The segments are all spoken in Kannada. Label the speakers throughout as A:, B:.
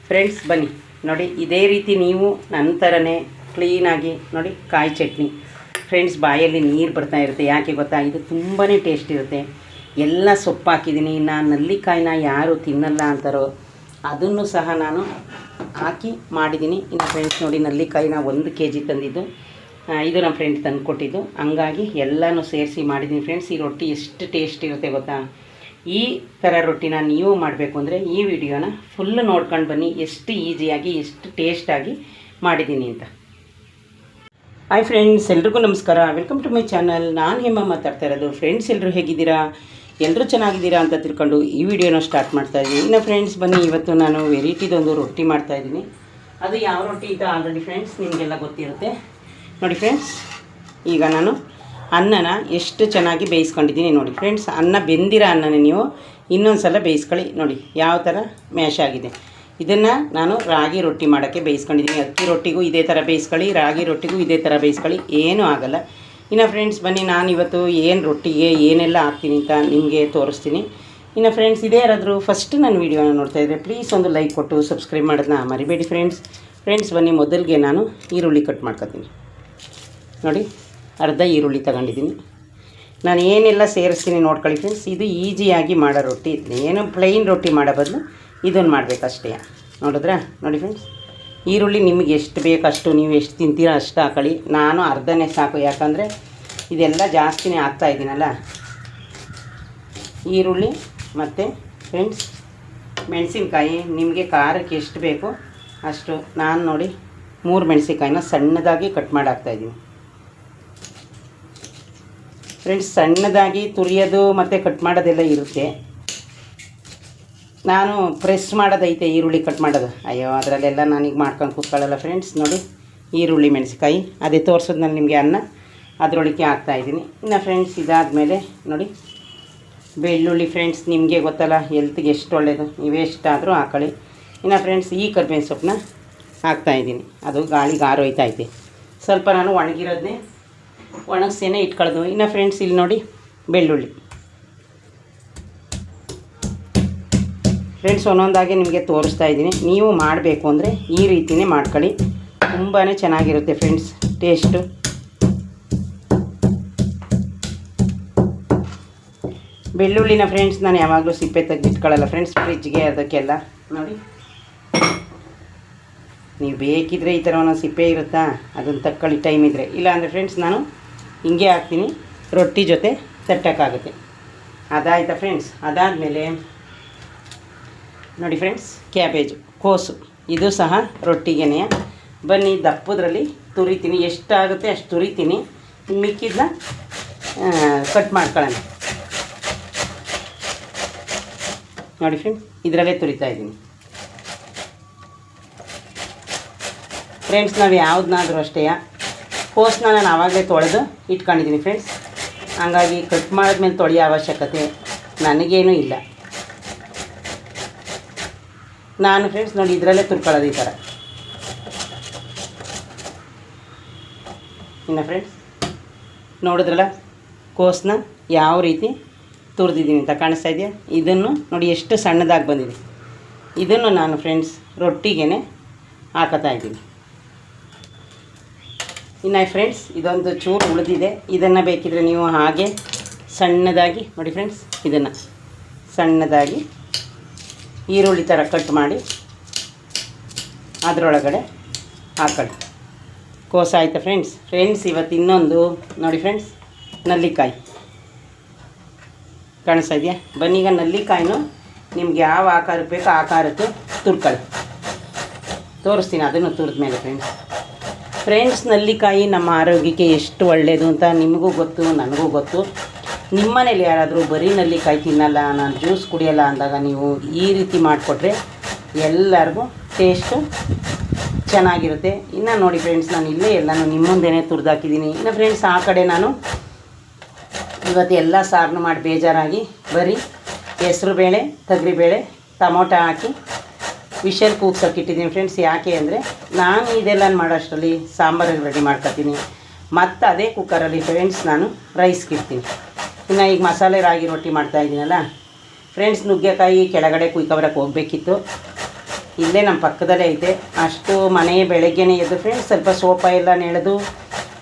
A: ಫ್ರೆಂಡ್ಸ್ ಬನ್ನಿ ನೋಡಿ, ಇದೇ ರೀತಿ ನೀವು ನನ್ನ ಥರನೇ ಕ್ಲೀನಾಗಿ ನೋಡಿ ಕಾಯಿ ಚಟ್ನಿ. ಫ್ರೆಂಡ್ಸ್ ಬಾಯಲ್ಲಿ ನೀರು ಬರ್ತಾ ಇರುತ್ತೆ. ಯಾಕೆ ಗೊತ್ತಾ, ಇದು ತುಂಬಾ ಟೇಸ್ಟ್ ಇರುತ್ತೆ. ಎಲ್ಲ ಸೊಪ್ಪು ಹಾಕಿದ್ದೀನಿ. ನಾನು ನಲ್ಲಿಕಾಯಿನ ಯಾರು ತಿನ್ನಲ್ಲ ಅಂತಾರೋ ಅದನ್ನು ಸಹ ನಾನು ಹಾಕಿ ಮಾಡಿದ್ದೀನಿ. ಇನ್ನು ಫ್ರೆಂಡ್ಸ್ ನೋಡಿ, ನಲ್ಲಿಕಾಯಿನ 1 kg ತಂದಿದ್ದು. ಇದು ನಮ್ಮ ಫ್ರೆಂಡ್ ತಂದು ಕೊಟ್ಟಿದ್ದು. ಹಂಗಾಗಿ ಎಲ್ಲನೂ ಸೇರಿಸಿ ಮಾಡಿದ್ದೀನಿ. ಫ್ರೆಂಡ್ಸ್ ಈ ರೊಟ್ಟಿ ಎಷ್ಟು ಟೇಸ್ಟ್ ಇರುತ್ತೆ ಗೊತ್ತಾ. ಈ ಥರ ರೊಟ್ಟಿನ ನೀವು ಮಾಡಬೇಕು ಅಂದರೆ ಈ ವಿಡಿಯೋನ ಫುಲ್ ನೋಡ್ಕೊಂಡು ಬನ್ನಿ, ಎಷ್ಟು ಈಸಿಯಾಗಿ ಎಷ್ಟು ಟೇಸ್ಟಾಗಿ ಮಾಡಿದ್ದೀನಿ ಅಂತ. ಹಾಯ್ ಫ್ರೆಂಡ್ಸ್, ಎಲ್ರಿಗೂ ನಮಸ್ಕಾರ. Welcome to my channel. ನಾನು ಹೇಮ ಮಾತಾಡ್ತಾ ಇರೋದು. ಫ್ರೆಂಡ್ಸ್ ಎಲ್ಲರೂ ಹೇಗಿದ್ದೀರಾ? ಎಲ್ಲರೂ ಚೆನ್ನಾಗಿದ್ದೀರಾ ಅಂತ ತಿಳ್ಕೊಂಡು ಈ ವಿಡಿಯೋನ ಸ್ಟಾರ್ಟ್ ಮಾಡ್ತಾಯಿದ್ದೀನಿ. ಇನ್ನು ಫ್ರೆಂಡ್ಸ್ ಬನ್ನಿ, ಇವತ್ತು ನಾನು ವೆರೈಟಿದೊಂದು ರೊಟ್ಟಿ ಮಾಡ್ತಾಯಿದ್ದೀನಿ. ಅದು ಯಾವ ರೊಟ್ಟಿ ಅಂತ ಆಲ್ರೆಡಿ ಫ್ರೆಂಡ್ಸ್ ನಿಮಗೆಲ್ಲ ಗೊತ್ತಿರುತ್ತೆ. ನೋಡಿ ಫ್ರೆಂಡ್ಸ್, ಈಗ ನಾನು ಅನ್ನನ ಎಷ್ಟು ಚೆನ್ನಾಗಿ ಬೇಯಿಸ್ಕೊಂಡಿದ್ದೀನಿ ನೋಡಿ ಫ್ರೆಂಡ್ಸ್. ಅನ್ನ ಬೆಂದಿರೋ ಅನ್ನನೇ ನೀವು ಇನ್ನೊಂದು ಸಲ ಬೇಯಿಸ್ಕೊಳ್ಳಿ. ನೋಡಿ ಯಾವ ಥರ ಮ್ಯಾಶ್ ಆಗಿದೆ. ಇದನ್ನು ನಾನು ರಾಗಿ ರೊಟ್ಟಿ ಮಾಡೋಕ್ಕೆ ಬೇಯಿಸ್ಕೊಂಡಿದ್ದೀನಿ. ಅಕ್ಕಿ ರೊಟ್ಟಿಗೂ ಇದೇ ಥರ ಬೇಯಿಸ್ಕೊಳ್ಳಿ, ರಾಗಿ ರೊಟ್ಟಿಗೂ ಇದೇ ಥರ ಬೇಯಿಸ್ಕೊಳ್ಳಿ, ಏನೂ ಆಗೋಲ್ಲ. ಇನ್ನು ಫ್ರೆಂಡ್ಸ್ ಬನ್ನಿ, ನಾನು ಇವತ್ತು ಏನು ರೊಟ್ಟಿಗೆ ಏನೆಲ್ಲ ಹಾಕ್ತೀನಿ ಅಂತ ನಿಮಗೆ ತೋರಿಸ್ತೀನಿ. ಇನ್ನು ಫ್ರೆಂಡ್ಸ್ ಇದೇ ಯಾರಾದರೂ ಫಸ್ಟ್ ನನ್ನ ವೀಡಿಯೋನ ನೋಡ್ತಾಯಿದ್ರೆ ಪ್ಲೀಸ್ ಒಂದು ಲೈಕ್ ಕೊಟ್ಟು ಸಬ್ಸ್ಕ್ರೈಬ್ ಮಾಡೋದನ್ನ ಮರಿಬೇಡಿ ಫ್ರೆಂಡ್ಸ್. ಬನ್ನಿ, ಮೊದಲಿಗೆ ನಾನು ಈರುಳ್ಳಿ ಕಟ್ ಮಾಡ್ಕೊತೀನಿ. ನೋಡಿ, ಅರ್ಧ ಈರುಳ್ಳಿ ತಗೊಂಡಿದ್ದೀನಿ. ನಾನು ಏನೆಲ್ಲ ಸೇರಿಸ್ತೀನಿ ನೋಡ್ಕೊಳ್ಳಿ ಫ್ರೆಂಡ್ಸ್. ಇದು ಈಸಿಯಾಗಿ ಮಾಡೋ ರೊಟ್ಟಿ. ಏನು ಪ್ಲೈನ್ ರೊಟ್ಟಿ ಮಾಡೋ ಬದಲು ಇದನ್ನು ಮಾಡಬೇಕಷ್ಟೇ. ನೋಡಿದ್ರಾ? ನೋಡಿ ಫ್ರೆಂಡ್ಸ್, ಈರುಳ್ಳಿ ನಿಮಗೆ ಎಷ್ಟು ಬೇಕಷ್ಟು, ನೀವು ಎಷ್ಟು ತಿಂತೀರೋ ಅಷ್ಟು ಹಾಕೊಳ್ಳಿ. ನಾನು ಅರ್ಧನೇ ಸಾಕು, ಯಾಕಂದರೆ ಇದೆಲ್ಲ ಜಾಸ್ತಿನೇ ಹಾಕ್ತಾಯಿದ್ದೀನಲ್ಲ. ಈರುಳ್ಳಿ ಮತ್ತು ಫ್ರೆಂಡ್ಸ್ ಮೆಣಸಿನ್ಕಾಯಿ ನಿಮಗೆ ಖಾರಕ್ಕೆ ಎಷ್ಟು ಬೇಕೋ ಅಷ್ಟು. ನಾನು ನೋಡಿ 3 ಮೆಣಸಿನ್ಕಾಯಿನ ಸಣ್ಣದಾಗಿ ಕಟ್ ಮಾಡಿ ಹಾಕ್ತಾಯಿದ್ದೀನಿ ಫ್ರೆಂಡ್ಸ್. ಸಣ್ಣದಾಗಿ ತುರಿಯೋದು ಮತ್ತು ಕಟ್ ಮಾಡೋದೆಲ್ಲ ಇರುತ್ತೆ. ನಾನು ಪ್ರೆಸ್ ಮಾಡೋದೈತೆ ಈರುಳ್ಳಿ ಕಟ್ ಮಾಡೋದು. ಅಯ್ಯೋ, ಅದರಲ್ಲೆಲ್ಲ ನಾನೀಗ ಮಾಡ್ಕೊಂಡು ಕೂತ್ಕೊಳ್ಳಲ್ಲ ಫ್ರೆಂಡ್ಸ್. ನೋಡಿ, ಈರುಳ್ಳಿ ಮೆಣಸಿನ್ಕಾಯಿ ಅದೇ ತೋರಿಸೋದು ನಾನು ನಿಮಗೆ ಅನ್ನ ಅದರೊಳಗೆ ಹಾಕ್ತಾಯಿದ್ದೀನಿ. ಇನ್ನು ಫ್ರೆಂಡ್ಸ್ ಇದಾದಮೇಲೆ ನೋಡಿ ಬೆಳ್ಳುಳ್ಳಿ. ಫ್ರೆಂಡ್ಸ್ ನಿಮಗೆ ಗೊತ್ತಲ್ಲ ಹೆಲ್ತ್ಗೆ ಎಷ್ಟು ಒಳ್ಳೆಯದು, ನೀವೆಷ್ಟಾದರೂ ಹಾಕೊಳ್ಳಿ. ಇನ್ನು ಫ್ರೆಂಡ್ಸ್ ಈ ಕರಿಬೇವಿನ ಸೊಪ್ಪನ್ನ ಹಾಕ್ತಾಯಿದ್ದೀನಿ. ಅದು ಗಾಳಿಗೆ ಆರೋಯ್ತೈತೆ. ಸ್ವಲ್ಪ ನಾನು ಒಣಗಿರೋದನ್ನೇ ಒಣಗಿಸೇನೆ ಇಟ್ಕೊಳ್ಳೋದು. ಇನ್ನು ಫ್ರೆಂಡ್ಸ್ ಇಲ್ಲಿ ನೋಡಿ ಬೆಳ್ಳುಳ್ಳಿ. ಫ್ರೆಂಡ್ಸ್ ಒಂದೊಂದಾಗಿ ನಿಮಗೆ ತೋರಿಸ್ತಾ ಇದ್ದೀನಿ. ನೀವು ಮಾಡಬೇಕು ಅಂದರೆ ಈ ರೀತಿಯೇ ಮಾಡ್ಕೊಳ್ಳಿ, ತುಂಬಾ ಚೆನ್ನಾಗಿರುತ್ತೆ ಫ್ರೆಂಡ್ಸ್ ಟೇಸ್ಟು. ಬೆಳ್ಳುಳ್ಳಿನ ಫ್ರೆಂಡ್ಸ್ ನಾನು ಯಾವಾಗಲೂ ಸಿಪ್ಪೆ ತೆಗೆದಿಟ್ಕೊಳ್ಳಲ್ಲ ಫ್ರೆಂಡ್ಸ್, ಫ್ರಿಜ್ಗೆ ಅದಕ್ಕೆಲ್ಲ. ನೋಡಿ, ನೀವು ಬೇಕಿದ್ದರೆ ಈ ಥರ ಒಂದೊಂದು ಸಿಪ್ಪೆ ಇರುತ್ತಾ, ಅದನ್ನು ತಕ್ಕೊಳ್ಳಿ ಟೈಮ್ ಇದ್ದರೆ. ಇಲ್ಲಾಂದರೆ ಫ್ರೆಂಡ್ಸ್ ನಾನು ಹಿಂಗೆ ಹಾಕ್ತೀನಿ, ರೊಟ್ಟಿ ಜೊತೆ ತಟ್ಟಕ್ಕಾಗುತ್ತೆ. ಅದಾಯ್ತಾ ಫ್ರೆಂಡ್ಸ್? ಅದಾದಮೇಲೆ ನೋಡಿ ಫ್ರೆಂಡ್ಸ್ ಕ್ಯಾಬೇಜು, ಕೋಸು, ಇದು ಸಹ ರೊಟ್ಟಿಗೆನೇ. ಬನ್ನಿ ದಪ್ಪದ್ರಲ್ಲಿ ತುರಿತೀನಿ, ಎಷ್ಟಾಗುತ್ತೆ ಅಷ್ಟು ತುರಿತೀನಿ. ಮಿಕ್ಕಿದ್ದನ್ನ ಕಟ್ ಮಾಡ್ಕೊಳ್ಳೋಣ. ನೋಡಿ ಫ್ರೆಂಡ್ಸ್ ಇದರಲ್ಲೇ ತುರಿತಾ ಇದ್ದೀನಿ. ಫ್ರೆಂಡ್ಸ್ ನಾವು ಯಾವುದನ್ನಾದರೂ ಅಷ್ಟೇ ಕೋಸನ್ನ ನಾನು ಆವಾಗಲೇ ತೊಳೆದು ಇಟ್ಕೊಂಡಿದ್ದೀನಿ ಫ್ರೆಂಡ್ಸ್. ಹಂಗಾಗಿ ಕಟ್ ಮಾಡಿದ್ಮೇಲೆ ತೊಳೆಯೋ ಅವಶ್ಯಕತೆ ನನಗೇನೂ ಇಲ್ಲ. ನಾನು ಫ್ರೆಂಡ್ಸ್ ನೋಡಿ ಇದರಲ್ಲೇ ತುರ್ಕೊಳ್ಳೋದು ಈ ಥರ. ಇನ್ನು ಫ್ರೆಂಡ್ಸ್ ನೋಡಿದ್ರಲ್ಲ ಕೋಸನ್ನ ಯಾವ ರೀತಿ ತುರಿದಿದ್ದೀನಿ ಅಂತ ಕಾಣಿಸ್ತಾ ಇದೆಯಾ? ಇದನ್ನು ನೋಡಿ ಎಷ್ಟು ಸಣ್ಣದಾಗಿ ಬಂದಿದೆ. ಇದನ್ನು ನಾನು ಫ್ರೆಂಡ್ಸ್ ರೊಟ್ಟಿಗೆ ಹಾಕತ್ತಾ ಇದ್ದೀನಿ. ಇನ್ನು ಫ್ರೆಂಡ್ಸ್ ಇದೊಂದು ಚೂರು ಉಳಿದಿದೆ. ಇದನ್ನು ಬೇಕಿದ್ರೆ ನೀವು ಹಾಗೆ ಸಣ್ಣದಾಗಿ ನೋಡಿ ಫ್ರೆಂಡ್ಸ್, ಇದನ್ನು ಸಣ್ಣದಾಗಿ ಈರುಳ್ಳಿ ಥರ ಕಟ್ ಮಾಡಿ ಅದರೊಳಗಡೆ ಹಾಕೊಳ್ಳಿ. ಕೋಸ ಆಯಿತಾ ಫ್ರೆಂಡ್ಸ್ ಇವತ್ತು ಇನ್ನೊಂದು ನೋಡಿ ಫ್ರೆಂಡ್ಸ್ ನಲ್ಲಿಕಾಯಿ ಕಾಣಿಸ್ತಾ ಇದೆಯಾ? ಬನ್ನೀಗ ನಲ್ಲಿಕಾಯಿನೂ ನಿಮ್ಗೆ ಯಾವ ಆಕಾರಕ್ಕೆ ಬೇಕೋ ಆಕಾರಕ್ಕೆ ತುರ್ಕೊಳ್ಳಿ. ತೋರಿಸ್ತೀನಿ ಅದನ್ನು ತುರಿದ ಮೇಲೆ ಫ್ರೆಂಡ್ಸ್ ನಲ್ಲಿಕಾಯಿ ನಮ್ಮ ಆರೋಗ್ಯಕ್ಕೆ ಎಷ್ಟು ಒಳ್ಳೆಯದು ಅಂತ ನಿಮಗೂ ಗೊತ್ತು, ನನಗೂ ಗೊತ್ತು. ನಿಮ್ಮ ಮನೇಲಿ ಯಾರಾದರೂ ಬರೀ ನಲ್ಲಿಕಾಯಿ ತಿನ್ನಲ್ಲ, ನಾನು ಜ್ಯೂಸ್ ಕುಡಿಯೋಲ್ಲ ಅಂದಾಗ ನೀವು ಈ ರೀತಿ ಮಾಡಿಕೊಟ್ರೆ ಎಲ್ಲರಿಗೂ ಟೇಸ್ಟು ಚೆನ್ನಾಗಿರುತ್ತೆ. ಇನ್ನು ನೋಡಿ ಫ್ರೆಂಡ್ಸ್ ನಾನು ಇಲ್ಲೇ ಎಲ್ಲನೂ ನಿಮ್ಮ ಮುಂದೆನೇ ತುರಿದಾಕಿದ್ದೀನಿ. ಇನ್ನು ಫ್ರೆಂಡ್ಸ್ ಆ ಕಡೆ ನಾನು ಇವತ್ತು ಎಲ್ಲ ಸಾರನ್ನು ಮಾಡಿ ಬೇಜಾರಾಗಿ ಬರೀ ಹೆಸರುಬೇಳೆ, ತೊಗರಿಬೇಳೆ, ಟೊಮೊಟೊ ಹಾಕಿ ವಿಷಲ್ ಕೂಗ್ಸೋಕ್ಕಿಟ್ಟಿದ್ದೀನಿ ಫ್ರೆಂಡ್ಸ್. ಯಾಕೆ ಅಂದರೆ ನಾನು ಇದೆಲ್ಲ ಮಾಡೋಷ್ಟರಲ್ಲಿ ಸಾಂಬಾರು ರೆಡಿ ಮಾಡ್ಕೊತೀನಿ, ಮತ್ತು ಅದೇ ಕುಕ್ಕರಲ್ಲಿ ಫ್ರೆಂಡ್ಸ್ ನಾನು ರೈಸ್ಗಿಡ್ತೀನಿ. ಇನ್ನು ಈಗ ಮಸಾಲೆ ರಾಗಿ ರೊಟ್ಟಿ ಮಾಡ್ತಾಯಿದ್ದೀನಲ್ಲ ಫ್ರೆಂಡ್ಸ್, ನುಗ್ಗೆಕಾಯಿ ಕೆಳಗಡೆ ಕುಯ್ಕೊಬರಕ್ಕೆ ಹೋಗಬೇಕಿತ್ತು. ಇಲ್ಲೇ ನಮ್ಮ ಪಕ್ಕದಲ್ಲೇ ಐತೆ. ಅಷ್ಟು ಮನೆ ಬೆಳಗ್ಗೆನೇ ಎದ್ದು ಫ್ರೆಂಡ್ಸ್ ಸ್ವಲ್ಪ ಸೋಪ ಎಲ್ಲ ನೆಳೆದು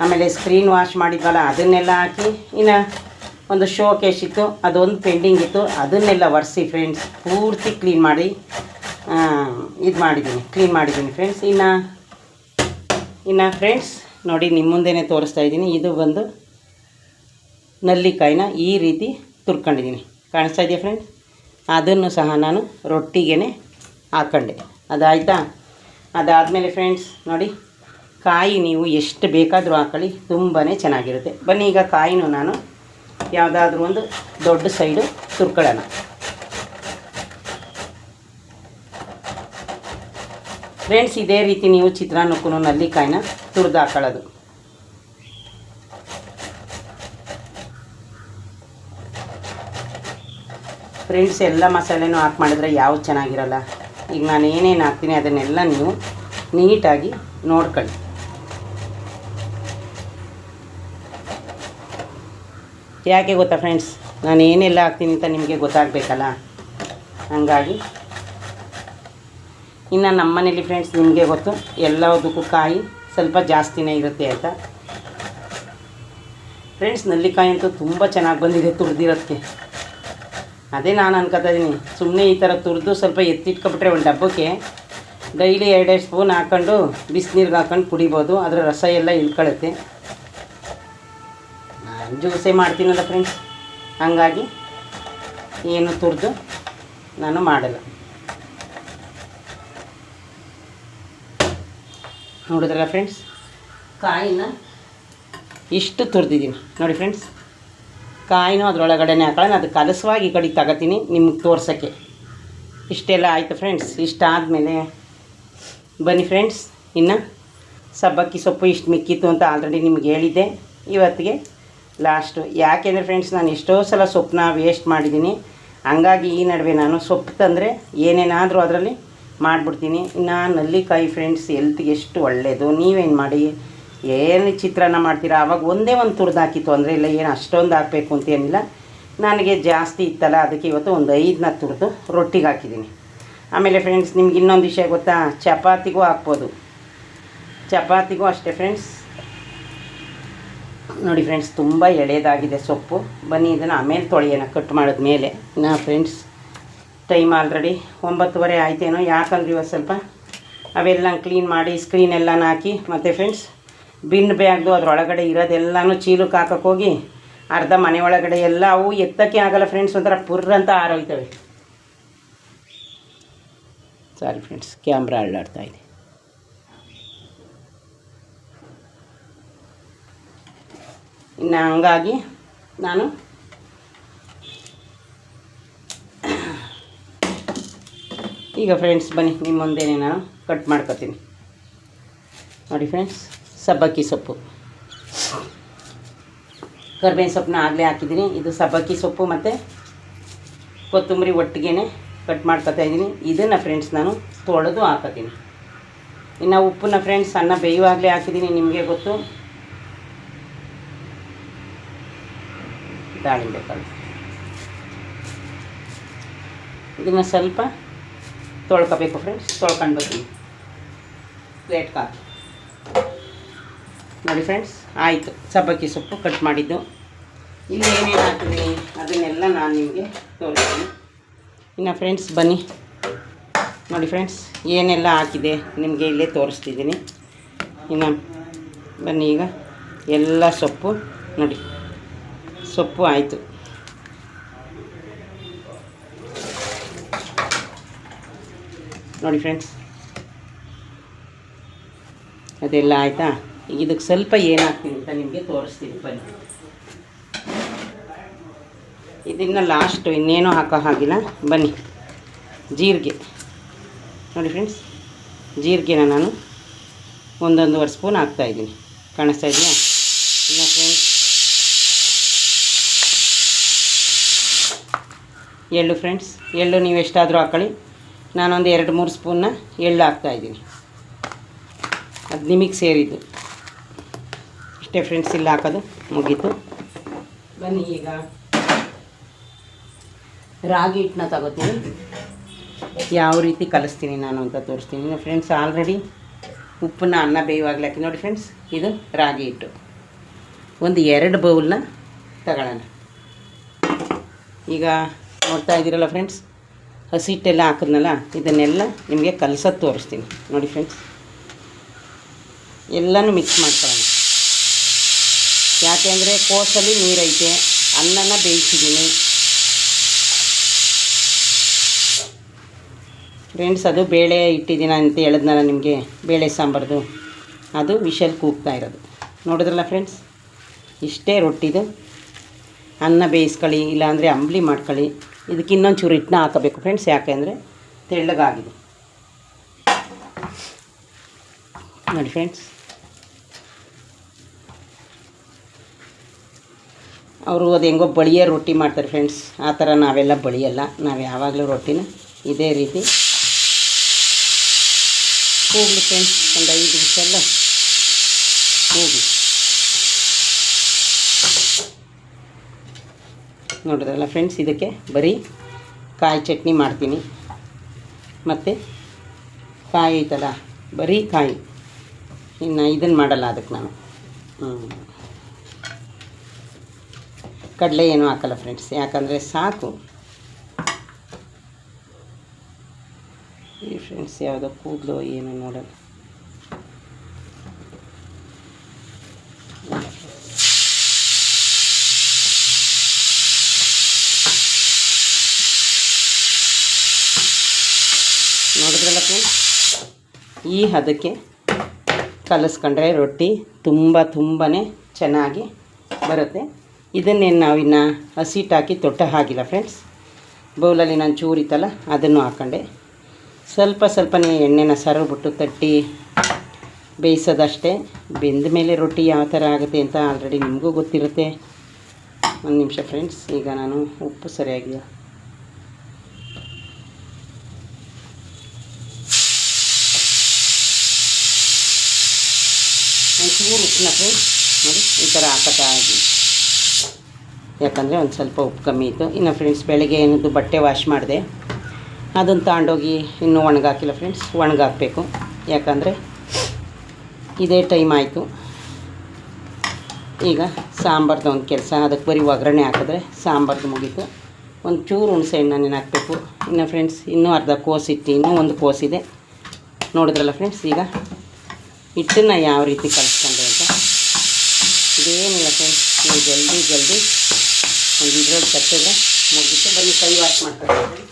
A: ಆಮೇಲೆ ಸ್ಕ್ರೀನ್ ವಾಶ್ ಮಾಡಿದ್ವಲ್ಲ ಅದನ್ನೆಲ್ಲ ಹಾಕಿ, ಇನ್ನು ಒಂದು ಶೋ ಕೇಶ್ ಇತ್ತು ಅದೊಂದು ಪೆಂಡಿಂಗ್ ಇತ್ತು, ಅದನ್ನೆಲ್ಲ ಒರೆಸಿ ಫ್ರೆಂಡ್ಸ್ ಪೂರ್ತಿ ಕ್ಲೀನ್ ಮಾಡಿ ಕ್ಲೀನ್ ಮಾಡಿದ್ದೀನಿ ಫ್ರೆಂಡ್ಸ್. ಇನ್ನು ಫ್ರೆಂಡ್ಸ್ ನೋಡಿ ನಿಮ್ಮ ಮುಂದೆನೇ ತೋರಿಸ್ತಾ ಇದ್ದೀನಿ. ಇದು ಬಂದು ನಲ್ಲಿಕಾಯಿನ ಈ ರೀತಿ ತುರ್ಕೊಂಡಿದ್ದೀನಿ, ಕಾಣಿಸ್ತಾ ಇದೆಯಾ ಫ್ರೆಂಡ್ಸ್? ಅದನ್ನು ಸಹ ನಾನು ರೊಟ್ಟಿಗೆ ಹಾಕ್ಕೊಂಡೆ. ಅದಾಯಿತಾ? ಅದಾದಮೇಲೆ ಫ್ರೆಂಡ್ಸ್ ನೋಡಿ, ಕಾಯಿ ನೀವು ಎಷ್ಟು ಬೇಕಾದರೂ ಹಾಕೊಳ್ಳಿ, ತುಂಬಾ ಚೆನ್ನಾಗಿರುತ್ತೆ. ಬನ್ನಿ ಈಗ ಕಾಯಿನೂ ನಾನು ಯಾವುದಾದ್ರೂ ಒಂದು ದೊಡ್ಡ ಸೈಡು ತುರ್ಕೊಳ್ಳೋಣ. ಫ್ರೆಂಡ್ಸ್ ಇದೇ ರೀತಿ ನೀವು ಚಿತ್ರಾನ್ನಕ್ಕೂ ನಲ್ಲಿಕಾಯಿನ ತುರಿದು ಹಾಕೊಳ್ಳೋದು. ಫ್ರೆಂಡ್ಸ್ ಎಲ್ಲ ಮಸಾಲೆನೂ ಹಾಕಿ ಮಾಡಿದ್ರೆ ಯಾವುದು ಚೆನ್ನಾಗಿರಲ್ಲ. ಈಗ ನಾನು ಏನೇನು ಹಾಕ್ತೀನಿ ಅದನ್ನೆಲ್ಲ ನೀವು ನೀಟಾಗಿ ನೋಡ್ಕೊಳ್ಳಿ. ಯಾಕೆ ಗೊತ್ತಾ ಫ್ರೆಂಡ್ಸ್, ನಾನು ಏನೆಲ್ಲ ಹಾಕ್ತೀನಿ ಅಂತ ನಿಮಗೆ ಗೊತ್ತಾಗಬೇಕಲ್ಲ, ಹಾಗಾಗಿ. ಇನ್ನು ನಮ್ಮ ಮನೇಲಿ ಫ್ರೆಂಡ್ಸ್ ನಿಮಗೆ ಗೊತ್ತು ಎಲ್ಲದಕ್ಕೂ ಕಾಯಿ ಸ್ವಲ್ಪ ಜಾಸ್ತಿನೇ ಇರುತ್ತೆ ಅಂತ. ಫ್ರೆಂಡ್ಸ್ ನಲ್ಲಿಕಾಯಿ ಅಂತೂ ತುಂಬ ಚೆನ್ನಾಗಿ ಬಂದಿದೆ ತುರಿದಿರೋದಕ್ಕೆ. ಅದೇ ನಾನು ಅನ್ಕೋತಾ ಇದ್ದೀನಿ, ಸುಮ್ಮನೆ ಈ ಥರ ತುರಿದು ಸ್ವಲ್ಪ ಎತ್ತಿಟ್ಕೊಬಿಟ್ರೆ ಒಂದು ಡಬ್ಬಕ್ಕೆ ಡೈಲಿ 2 ಸ್ಪೂನ್ ಹಾಕ್ಕೊಂಡು ಬಿಸಿನೀರಿಗೆ ಹಾಕ್ಕೊಂಡು ಕುಡಿಬೋದು, ಅದರ ರಸ ಎಲ್ಲ ಇಳ್ಕೊಳ್ಳುತ್ತೆ. ನಾನು ಜ್ಯೂಸೇ ಮಾಡ್ತೀನಲ್ಲ ಫ್ರೆಂಡ್ಸ್, ಹಾಗಾಗಿ ಏನು ತುರಿದು ನಾನು ಮಾಡಲ್ಲ. ನೋಡಿದ್ರಲ್ಲ ಫ್ರೆಂಡ್ಸ್, ಕಾಯಿನ ಇಷ್ಟು ತುರಿದಿದ್ದೀನಿ ನೋಡಿ ಫ್ರೆಂಡ್ಸ್. ಕಾಯಿನೂ ಅದರೊಳಗಡೆನೇ ಹಾಕೊಳ್ಳೋಣ, ಅದು ಕಲಸವಾಗಿ ಈ ಕಡೆ ತಗೋತೀನಿ ನಿಮ್ಗೆ ತೋರ್ಸೋಕ್ಕೆ. ಇಷ್ಟೆಲ್ಲ ಆಯಿತು ಫ್ರೆಂಡ್ಸ್. ಇಷ್ಟಾದಮೇಲೆ ಬನ್ನಿ ಫ್ರೆಂಡ್ಸ್, ಇನ್ನು ಸಬ್ಬಕ್ಕಿ ಸೊಪ್ಪು ಇಷ್ಟು ಮಿಕ್ಕಿತ್ತು ಅಂತ ಆಲ್ರೆಡಿ ನಿಮ್ಗೆ ಹೇಳಿದ್ದೆ. ಇವತ್ತಿಗೆ ಲಾಸ್ಟು, ಯಾಕೆಂದರೆ ಫ್ರೆಂಡ್ಸ್ ನಾನು ಎಷ್ಟೋ ಸಲ ಸೊಪ್ಪನ್ನ ವೇಸ್ಟ್ ಮಾಡಿದ್ದೀನಿ. ಹಂಗಾಗಿ ಈ ನಡುವೆ ನಾನು ಸೊಪ್ಪು ತಂದರೆ ಏನೇನಾದರೂ ಅದರಲ್ಲಿ ಮಾಡಿಬಿಡ್ತೀನಿ. ಇನ್ನು ನಲ್ಲಿಕಾಯಿ ಫ್ರೆಂಡ್ಸ್ ಹೆಲ್ತ್ಗೆ ಎಷ್ಟು ಒಳ್ಳೆಯದು. ನೀವೇನು ಮಾಡಿ, ಏನು ಚಿತ್ರಾನ್ನ ಮಾಡ್ತೀರಾ ಆವಾಗ ಒಂದೇ ಒಂದು ತುರಿದು ಹಾಕಿತ್ತು ಅಂದರೆ ಇಲ್ಲ, ಏನು ಅಷ್ಟೊಂದು ಹಾಕಬೇಕು ಅಂತೇನಿಲ್ಲ. ನನಗೆ ಜಾಸ್ತಿ ಇತ್ತಲ್ಲ, ಅದಕ್ಕೆ ಇವತ್ತು ಒಂದು 5ನ ತುರಿದು ರೊಟ್ಟಿಗೆ ಹಾಕಿದ್ದೀನಿ. ಆಮೇಲೆ ಫ್ರೆಂಡ್ಸ್ ನಿಮ್ಗೆ ಇನ್ನೊಂದು ವಿಷಯ ಗೊತ್ತಾ, ಚಪಾತಿಗೂ ಹಾಕ್ಬೋದು. ಚಪಾತಿಗೂ ಅಷ್ಟೇ ಫ್ರೆಂಡ್ಸ್. ನೋಡಿ ಫ್ರೆಂಡ್ಸ್, ತುಂಬ ಎಳೆದಾಗಿದೆ ಸೊಪ್ಪು. ಬನ್ನಿ ಇದನ್ನು ಆಮೇಲೆ ತೊಳೆಯೋಣ ಕಟ್ ಮಾಡಿದ್ಮೇಲೆ. ನಾ ಫ್ರೆಂಡ್ಸ್ ಟೈಮ್ ಆಲ್ರೆಡಿ 9:30 ಆಯ್ತೇನೋ, ಯಾಕಂದ್ರೆ ಇವತ್ತು ಸ್ವಲ್ಪ ಅವೆಲ್ಲ ಕ್ಲೀನ್ ಮಾಡಿ ಸ್ಕ್ರೀನೆಲ್ಲನ ಹಾಕಿ, ಮತ್ತು ಫ್ರೆಂಡ್ಸ್ ಬಿನ್ ಬ್ಯಾಗ್ದು ಅದರೊಳಗಡೆ ಇರೋದೆಲ್ಲನೂ ಚೀಲಕ್ಕೆ ಹಾಕೋಕ್ಕೆ ಹೋಗಿ ಅರ್ಧ ಮನೆ ಒಳಗಡೆ ಎಲ್ಲ ಅವು ಎತ್ತಕ್ಕೆ ಆಗಲ್ಲ ಫ್ರೆಂಡ್ಸ್, ಒಂಥರ ಪುರ್ರ ಅಂತ ಆರೋಯ್ತವೆ. ಸಾರಿ ಫ್ರೆಂಡ್ಸ್, ಕ್ಯಾಮ್ರಾ ಅಳ್ಳಾಡ್ತಾ ಇದೆ. ಇನ್ನು ಹಂಗಾಗಿ ನಾನು ಈಗ ಫ್ರೆಂಡ್ಸ್ ಬನ್ನಿ ನಿಮ್ಮ ಮುಂದೆನೇ ನಾನು ಕಟ್ ಮಾಡ್ಕೊತೀನಿ. ನೋಡಿ ಫ್ರೆಂಡ್ಸ್, ಸಬ್ಬಕ್ಕಿ ಸೊಪ್ಪು, ಕರ್ಬೇವಿನ ಸೊಪ್ಪನ್ನ ಆಗಲೇ ಹಾಕಿದ್ದೀನಿ. ಇದು ಸಬ್ಬಕ್ಕಿ ಸೊಪ್ಪು ಮತ್ತು ಕೊತ್ತಂಬರಿ ಒಟ್ಟಿಗೆ ಕಟ್ ಮಾಡ್ಕೊತಾ ಇದ್ದೀನಿ. ಇದನ್ನು ಫ್ರೆಂಡ್ಸ್ ನಾನು ತೊಳೆದು ಹಾಕೋತೀನಿ. ಇನ್ನು ಉಪ್ಪನ್ನ ಫ್ರೆಂಡ್ಸ್ ಅನ್ನ ಬೇಯುವಾಗಲೇ ಹಾಕಿದ್ದೀನಿ, ನಿಮಗೆ ಗೊತ್ತು. ದಾಳಿಂಬೆ ಕಾಳು ಇದನ್ನು ಸ್ವಲ್ಪ ತೊಳ್ಕೊಬೇಕು ಫ್ರೆಂಡ್ಸ್, ತೊಳ್ಕೊಂಡು ಬರ್ತೀನಿ ಪ್ಲೇಟ್ಗೆ ಹಾಕಿ. ನೋಡಿ ಫ್ರೆಂಡ್ಸ್, ಆಯಿತು ಸಬ್ಬಕ್ಕಿ ಸೊಪ್ಪು ಕಟ್ ಮಾಡಿದ್ದು. ಇಲ್ಲಿ ಏನೇನು ಹಾಕಿದ್ದೀನಿ ಅದನ್ನೆಲ್ಲ ನಾನು ನಿಮಗೆ ತೋರಿಸ್ತೀನಿ. ಇನ್ನು ಫ್ರೆಂಡ್ಸ್ ಬನ್ನಿ, ನೋಡಿ ಫ್ರೆಂಡ್ಸ್ ಏನೆಲ್ಲ ಹಾಕಿದೆ ನಿಮಗೆ ಇಲ್ಲೇ ತೋರಿಸ್ತಿದ್ದೀನಿ. ಇನ್ನು ಬನ್ನಿ, ಈಗ ಎಲ್ಲ ಸೊಪ್ಪು ನೋಡಿ, ಸೊಪ್ಪು ಆಯಿತು. ನೋಡಿ ಫ್ರೆಂಡ್ಸ್, ಅದೆಲ್ಲ ಆಯಿತಾ. ಇದಕ್ಕೆ ಸ್ವಲ್ಪ ಏನು ಹಾಕ್ತೀನಿ ಅಂತ ನಿಮಗೆ ತೋರಿಸ್ತೀನಿ ಬನ್ನಿ. ಇದನ್ನು ಲಾಸ್ಟು ಇನ್ನೇನೂ ಹಾಕೋ ಹಾಗಿಲ್ಲ. ಬನ್ನಿ, ಜೀರಿಗೆ ನೋಡಿ ಫ್ರೆಂಡ್ಸ್, ಜೀರಿಗೆನ ನಾನು 1.5 ಸ್ಪೂನ್ ಹಾಕ್ತಾಯಿದ್ದೀನಿ, ಕಾಣಿಸ್ತಾ ಇದೆಯಾ? ಇನ್ನು ಫ್ರೆಂಡ್ಸ್ ಎಳ್ಳು ಫ್ರೆಂಡ್ಸ್, ಎಳ್ಳು ನೀವು ಎಷ್ಟಾದರೂ ಹಾಕೊಳ್ಳಿ. ನಾನೊಂದು 2-3 ಸ್ಪೂನ್ನ ಎಳ್ಳು ಹಾಕ್ತಾಯಿದ್ದೀನಿ, ಅದು ನಿಮಗೆ ಸೇರಿದ್ದು. ಇಷ್ಟೇ ಫ್ರೆಂಡ್ಸ್, ಇಲ್ಲಿ ಹಾಕೋದು ಮುಗೀತು. ಬನ್ನಿ ಈಗ ರಾಗಿ ಹಿಟ್ಟನ್ನ ತಗೋತೀನಿ. ಯಾವ ರೀತಿ ಕಲಿಸ್ತೀನಿ ನಾನು ಅಂತ ತೋರಿಸ್ತೀನಿ ಫ್ರೆಂಡ್ಸ್. ಆಲ್ರೆಡಿ ಉಪ್ಪನ್ನ ಅನ್ನ ಬೇಯುವಾಗಲೇ ಹಾಕಿ ನೋಡಿ ಫ್ರೆಂಡ್ಸ್. ಇದು ರಾಗಿ ಹಿಟ್ಟು ಒಂದು 2 ಬೌಲ್ನ ತಗೊಳ್ಳೋಣ. ಈಗ ನೋಡ್ತಾ ಇದ್ದೀರಲ್ಲ ಫ್ರೆಂಡ್ಸ್, ಹಸಿ ಹಿಟ್ಟೆಲ್ಲ ಹಾಕಿದ್ನಲ್ಲ, ಇದನ್ನೆಲ್ಲ ನಿಮಗೆ ಕಲಸೋದು ತೋರಿಸ್ತೀನಿ ನೋಡಿ ಫ್ರೆಂಡ್ಸ್. ಎಲ್ಲನೂ ಮಿಕ್ಸ್ ಮಾಡ್ಕೊಳ್ಳೋಣ. ಯಾಕೆಂದರೆ ಕೋಸಲ್ಲಿ ನೀರೈತೆ, ಅನ್ನನ ಬೇಯಿಸಿದ್ದೀನಿ ಫ್ರೆಂಡ್ಸ್. ಅದು ಬೇಳೆ ಇಟ್ಟಿದ್ದೀನಿ ಅಂತ ಹೇಳಿದ್ನಲ್ಲ ನಿಮಗೆ, ಬೇಳೆ ಸಾಂಬಾರ್ದು, ಅದು ವಿಷಲ್ ಕೂಗ್ತಾ ಇರೋದು ನೋಡಿದ್ರಲ್ಲ ಫ್ರೆಂಡ್ಸ್. ಇಷ್ಟೇ ರೊಟ್ಟಿದು. ಅನ್ನ ಬೇಯಿಸ್ಕೊಳ್ಳಿ, ಇಲ್ಲಾಂದರೆ ಅಂಬಲಿ ಮಾಡ್ಕೊಳ್ಳಿ. ಇದಕ್ಕೆ ಇನ್ನೊಂಚೂರು ಹಿಟ್ಟನ್ನ ಹಾಕಬೇಕು ಫ್ರೆಂಡ್ಸ್, ಯಾಕೆಂದರೆ ತೆಳ್ಳಗಾಗಿದೆ ನೋಡಿ ಫ್ರೆಂಡ್ಸ್. ಅವರು ಅದು ಹೆಂಗೋ ಬಳಿಯೋ ರೊಟ್ಟಿ ಮಾಡ್ತಾರೆ ಫ್ರೆಂಡ್ಸ್, ಆ ಥರ ನಾವೆಲ್ಲ ಬಳಿಯಲ್ಲ. ನಾವು ಯಾವಾಗಲೂ ರೊಟ್ಟಿನ ಇದೇ ರೀತಿ ಕೂಗಲಿ ಫ್ರೆಂಡ್ಸ್. ಒಂದು 5 ನಿಮಿಷ ಎಲ್ಲ ಕೂಗಲಿ. ನೋಡಿದ್ರಲ್ಲ ಫ್ರೆಂಡ್ಸ್, ಇದಕ್ಕೆ ಬರೀ ಕಾಯಿ ಚಟ್ನಿ ಮಾಡ್ತೀನಿ. ಮತ್ತು ಕಾಯಿ ಐತಲ್ಲ, ಬರೀ ಕಾಯಿ, ಇನ್ನು ಇದನ್ನು ಮಾಡಲ್ಲ ಅದಕ್ಕೆ ನಾನು. ಕಡಲೆ ಏನೂ ಹಾಕಲ್ಲ ಫ್ರೆಂಡ್ಸ್, ಯಾಕಂದರೆ ಸಾಕು. ಈ ಫ್ರೆಂಡ್ಸ್ ಯಾವುದೋ ಕೂದಲು ಏನು ನೋಡೋಣ. ನೋಡಿದ್ರಲ್ಲ ಫ್ರೆಂಡ್ಸ್, ಈ ಹದಕ್ಕೆ ಕಲಿಸ್ಕೊಂಡ್ರೆ ರೊಟ್ಟಿ ತುಂಬಾ ಚೆನ್ನಾಗಿ ಬರುತ್ತೆ. ಇದನ್ನೇನು ನಾವಿನ್ನು ಹಸಿಟ್ಟು ಹಾಕಿ ತೊಟ್ಟ ಹಾಕಿಲ್ಲ ಫ್ರೆಂಡ್ಸ್. ಬೌಲಲ್ಲಿ ನಾನು ಚೂರಿತ್ತಲ್ಲ ಅದನ್ನು ಹಾಕ್ಕೊಂಡೆ. ಸ್ವಲ್ಪನೇ ಎಣ್ಣೆನ ಸರಬಿಟ್ಟು ತಟ್ಟಿ ಬೇಯಿಸೋದಷ್ಟೇ. ಬೆಂದ ಮೇಲೆ ರೊಟ್ಟಿ ಯಾವ ಥರ ಆಗುತ್ತೆ ಅಂತ ಆಲ್ರೆಡಿ ನಿಮಗೂ ಗೊತ್ತಿರುತ್ತೆ. ಒಂದು ನಿಮಿಷ ಫ್ರೆಂಡ್ಸ್, ಈಗ ನಾನು ಉಪ್ಪು ಸರಿಯಾಗಿ ಒಂಚೂರು ಉಪ್ಪನ್ನ ಫ್ರೆಂಡ್ಸ್ ನೋಡಿ ಈ ಥರ ಹಾಕತ್ತಾ ಇದ್ದೀನಿ, ಯಾಕಂದರೆ ಒಂದು ಸ್ವಲ್ಪ ಉಪ್ಪು ಕಮ್ಮಿ ಇತ್ತು. ಇನ್ನು ಫ್ರೆಂಡ್ಸ್, ಬೆಳಗ್ಗೆ ಏನದು ಬಟ್ಟೆ ವಾಶ್ ಮಾಡಿದೆ, ಅದನ್ನು ತಗೊಂಡೋಗಿ ಇನ್ನೂ ಒಣಗಾಕಿಲ್ಲ ಫ್ರೆಂಡ್ಸ್. ಒಣಗಾಕಬೇಕು, ಯಾಕಂದರೆ ಇದೇ ಟೈಮ್ ಆಯಿತು. ಈಗ ಸಾಂಬಾರ್ದು ಒಂದು ಕೆಲಸ, ಅದಕ್ಕೆ ಬರೀ ಒಗ್ಗರಣೆ ಹಾಕಿದ್ರೆ ಸಾಂಬಾರ್ದು ಮುಗೀತು. ಒಂದು ಚೂರು ಹುಣಸೆ ಹಣ್ಣು ಹಾಕಬೇಕು. ಇನ್ನು ಫ್ರೆಂಡ್ಸ್, ಇನ್ನೂ ಅರ್ಧ ಕೋಸಿಟ್ಟು, ಇನ್ನೂ ಒಂದು ಕೋಸಿದೆ. ನೋಡಿದ್ರಲ್ಲ ಫ್ರೆಂಡ್ಸ್, ಈಗ ಹಿಟ್ಟನ್ನು ಯಾವ ರೀತಿ ಕಲಿಸ್ಕೊಂಡೆ ಅಂತ. ಇದೇನಿಲ್ಲ ಫ್ರೆಂಡ್ಸ್, ನೀವು ಜಲ್ದಿ ಒಂದು ಇದ್ರಲ್ಲಿ ಕಟ್ಟಿದ್ರೆ ಮುಗಿತು. ಬನ್ನಿ ಕೈ ವಾಶ್ ಮಾಡ್ಕೊಳ್ತೀನಿ.